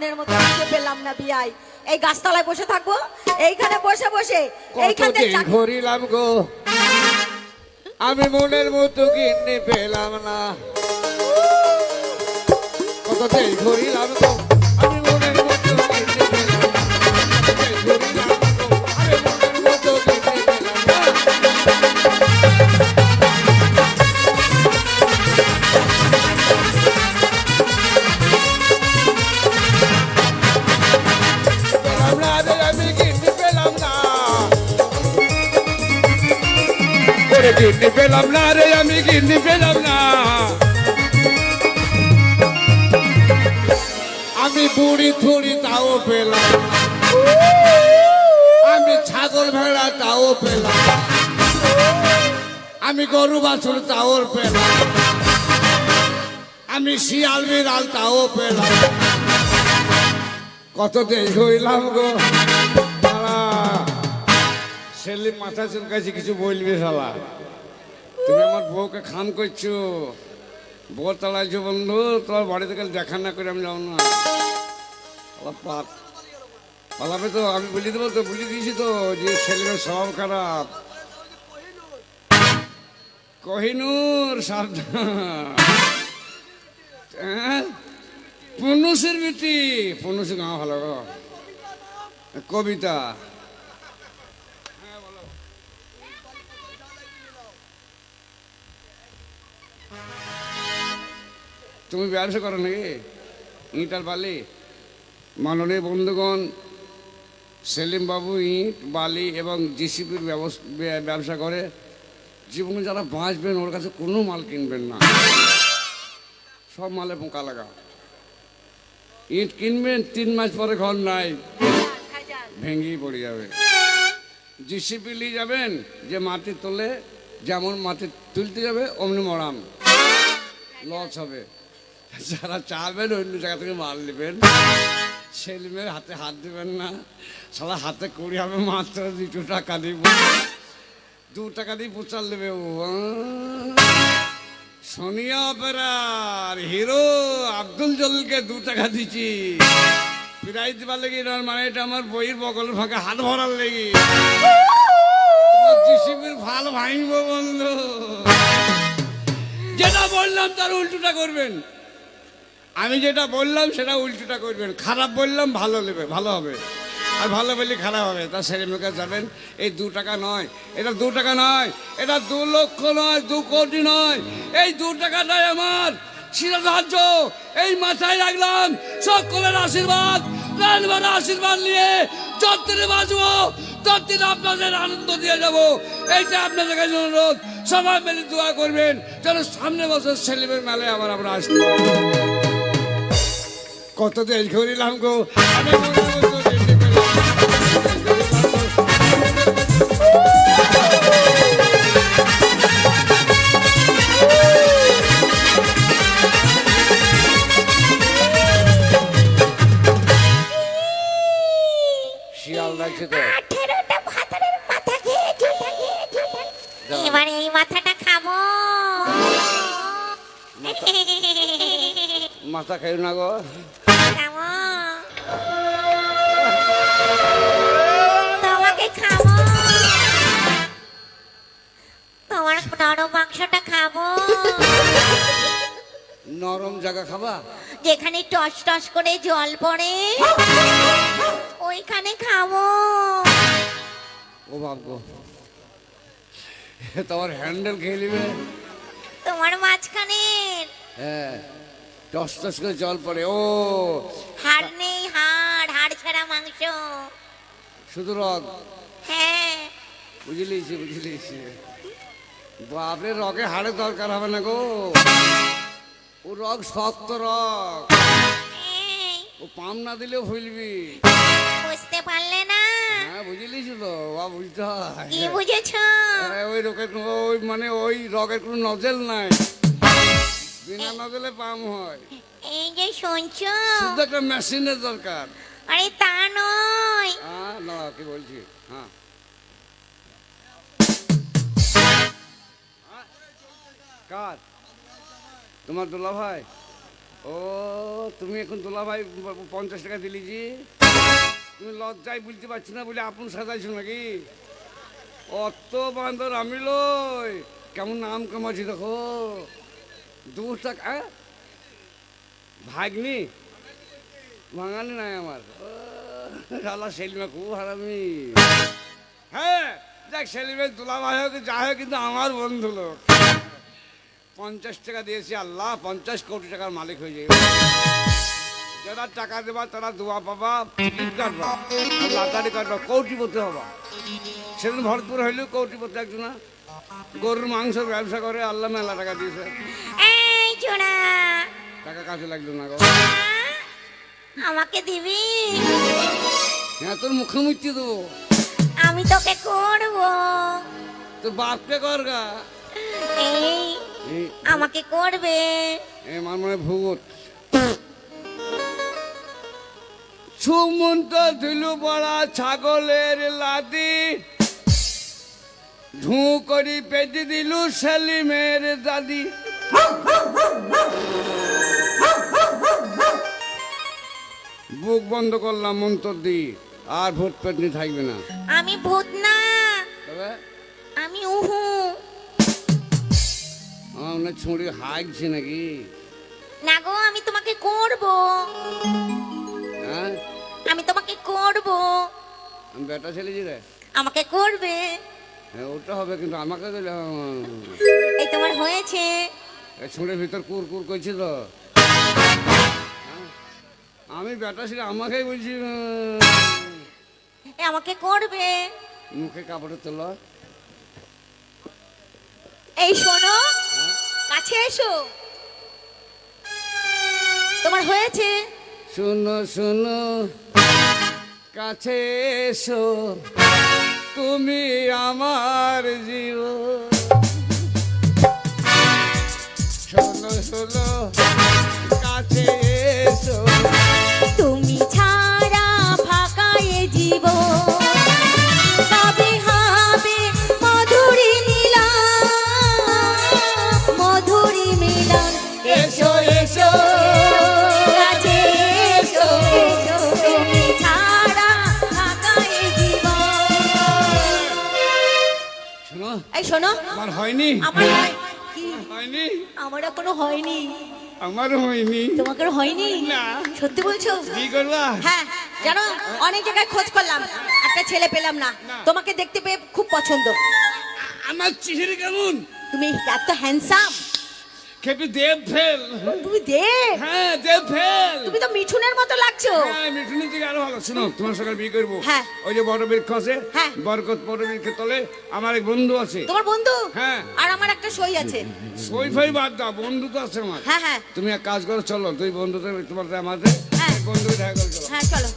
মনের মতো খুঁজে পেলাম না বিয়াই। এই গাছতলায় বসে থাকবো, এইখানে বসে বসে এইখানে কতদিন ঘুরিলাম গো, আমি মনের মতো কিনে পেলাম না। কতদিন ঘুরিলাম গো, আমি মনের মতো কিনে পেলাম না। কতদিন ঘুরিলাম গো, আমি মনের মতো কিনে পেলাম না। পেলাম না রে, আমি কিনে পেলাম না। ওরে কিনে পেলাম না রে, আমি কিনে পেলাম না। আমি বুড়ি থুড়ি তাও পেলাম না। আমি ছাগল ভেড়া তাও পেলাম না। আমি গরু বাছুর তাও পেলাম না। আমি শিয়াল বিড়াল তাও পেলাম না। কত দেরি হইলাম গো শালা। সেলিম মাথা চুলকাইছি, কিছু বলবি শালা? তুমি আমার বউকে খান করছো, বউ তালাইছো বন্ধু। তোমার বাড়ি থেকে দেখা না করে আমি যাও না। পালাবে তো, আমি বলে দেবো তো, বলে দিয়েছি তো যে সেলিমের স্বভাব খারাপ। কোহিনূর সাবধান। পুনুষের বেটি, পুনুষের গাঁ ভালো গো। কবিতা তুমি ব্যবসা করো নাকি? ইঁটার বালি? মাননীয় বন্ধুগণ, সেলিম বাবু ইট বালি এবং জিসিপির ব্যবসা করে। জীবনে যারা বাঁচবেন ওর কাছে কোনো মাল কিনবেন না, সব মালে পোকা লাগা। ইট কিনবেন, 3 মাস পরে ঘর নাই, ভেঙেই পড়ে যাবে। জিসিপি নিয়ে যাবেন, যে মাটি তোলে, যেমন মাটি তুলতে যাবে অমনি মরাম, লস হবে। যারা চাবেন অন্য জায়গা থেকে মাল নেবেন, সেলিমের হাতে হাত দেবেন না। সারা হাতে কুড়ি হবে মাত্র 2 টাকা দিব, 2 টাকা দিয়ে পুচাল দেবে। ও সোনিয়া অপেরার হিরো আব্দুল জলিলকে 2 টাকা দিচ্ছি প্রাইজ দিবার লেগে। মানে এটা আমার বইয়ের বগলের ফাঁকে হাত ভরার লেগে। জিসিপির ভাল ভাঙব বন্ধু। যেটা বললাম তার উল্টোটা করবেন। আমি যেটা বললাম সেটা উল্টোটা করবেন। খারাপ বললাম ভালো নেবে, ভালো হবে। আর ভালো বললে খারাপ হবে। তার সেলিমের কাছে যাবেন, এই 2 টাকা নয়, এটা 2 টাকা নয়, এটা 2 লক্ষ নয়, 2 কোটি নয়, এই 2 টাকাটাই আমার শিরোধার্য। এই মাথায় রাখলাম, সকলের আশীর্বাদ, প্রাণভরা আশীর্বাদ নিয়ে যতদিনে বাঁচবো ততদিন আপনাদের আনন্দ দিয়ে যাব। এইটা আপনাদের কাছে অনুরোধ, সবাই মিলে দোয়া করবেন যেন সামনে বছর সেলিমের মেলায় আবার আমরা আসতে পারি। কত দেশ ঘুরিলাম গো, আমি শিয়াল লাগছে তো। এবার এই মাথাটা খাবো। মাথা খাই না গো, খাবো, তোমাকে খাবো, তোমার নরম মাংসটা খাবো। নরম জায়গা খাবা? যেখানে টস টস করে জল পড়ে ওইখানে খাবো। ও বাপ গো, তোমার হ্যান্ডেল খেয়ে নিবে। তোমার মাঝখানে হ্যাঁ, টস টস করে জল পড়ে। ও হাড় নেই, হাড়, হাড় ছাড়া মাংস, শুধু রগ। হ্যাঁ বুঝলিছি বুঝলিছি। বাপরে, রগে হাড়ের দরকার হবে না গো। ও রগ শক্ত রগ, এই, ও পাম না দিলেও ফুলবি। বুঝতে পারলে না? হ্যাঁ বুঝলিছি তো, বা বুঝতে হয়। কি বুঝেছ? ওই রোগের ওই মানে ওই রগের কোনো নজেল নাই, বিনা নজেলে পাম হয়। এই যে শুনছো, শুধু একটা মেশিনের দরকার। আরে তা নয়, না কি বলছি, হ্যাঁ কার? তোমার দোলা ভাই? ও তুমি এখন দুলা ভাই 50 টাকা দিলি জি, তুমি লজ্জায় বলতে পারছি না বলে আপন সাজাইছো নাকি? অত বান্দর আমি লই, কেমন নাম কামাচ্ছি দেখো। 2 টাকা ভাগ্নি ভাঙানি নাই আমার। শালা সেলিমা খুব হারামি। হ্যাঁ দেখ সেলিমের দুলা ভাই হোক যা হোক কিন্তু আমার বন্ধু লোক। 50 টাকা দিয়েছি, আল্লাহ 50 কোটি টাকার মালিক হয়ে যাবে। যারা টাকা দেবা তারা দোয়া পাবা, টিকিট কাটবা, লাটারি কাটবা, কৌটিপতি হবা। সেদিন ভরপুর হইলেও কৌটিপতি একজন না, গরুর মাংসের ব্যবসা করে, আল্লাহ মেলা টাকা দিয়েছে। এই চোনা, টাকা কাজে লাগলো না গো। আমাকে দিবি? হ্যাঁ তোর মুখে মুচ্ছি দেবো। আমি তোকে করব। তোর বাপকে কর গা। এই আমাকে করবে? আমার মনে ভূত। সুমন্ত দিলু বড়া ছাগলের লাদি, ঢু করি পেটি দিলু সেলিমের দাদি। বুক বন্ধ করলাম মন্তর দি, আর ভূত পেটনি থাকবে না। আমি ভূত না, তবে আমি উহু। আমার মনে ছুঁড়ি হাঁকছে নাকি? না গো, আমি তোমাকে করব। হ্যাঁ আমি তোমাকে করব। আমি বেটা ছেলেছি রে। আমাকে করবে? হ্যাঁ ওটা হবে, কিন্তু আমাকে দিলে এই তোমার হয়েছে। ছুঁড়ের ভিতর কুর কুর করছি তো। আমি বেটা ছিল আমাকেই বলছি এ আমাকে করবে? মুখে কাপড়ে তোলো। এই শোনো, কাছে এসো। তোমার হয়েছে? শোনো শোনো কাছে এসো, তুমি আমার জীবন। শোনো শোনো কাছে এসো, তুমি ছাড়া ফাঁকা এ জীবন, কবে হবে মধুরী মিলন, মধুরী মিলন। এসো এসো কাছে এসো, এসো, তুমি ছাড়া ফাঁকা এ জীবন। শোনো। এই শোনো, আমার হয়নি, আমার কি? হয়নি, আমার এখনো হয়নি। আমারও হয়নি। তোমাকে হয়নি? না। সত্যি বলছো? কি করবা? হ্যাঁ জানো, অনেক জায়গায় খোঁজ করলাম, একটা ছেলে পেলাম না। তোমাকে দেখতে পেয়ে খুব পছন্দ। আমার চেহারা কেমন? তুমি এত হ্যান্ডসাম। খেপি দেব ফেল। তুমি দেব, হ্যাঁ দেব ফেল। তুমি তো মিঠুনের মতো লাগছো। হ্যাঁ মিঠুনি থেকে আরো ভালো। শোনো তোমার সঙ্গে বিয়ে করবো। হ্যাঁ। ওই যে বড় বৃক্ষ আছে, হ্যাঁ। বরকত বড় বৃক্ষের তলে আমার এক বন্ধু আছে। তোমার বন্ধু? হ্যাঁ। আর আমার একটা সই আছে। সই ফই বাদ দাও, বন্ধু তো আছে আমার। হ্যাঁ হ্যাঁ তুমি এক কাজ করো, চলো দুই বন্ধুদের তোমার আমাদের হ্যাঁ। বন্ধু দেখা করে চলো। হ্যাঁ চলো।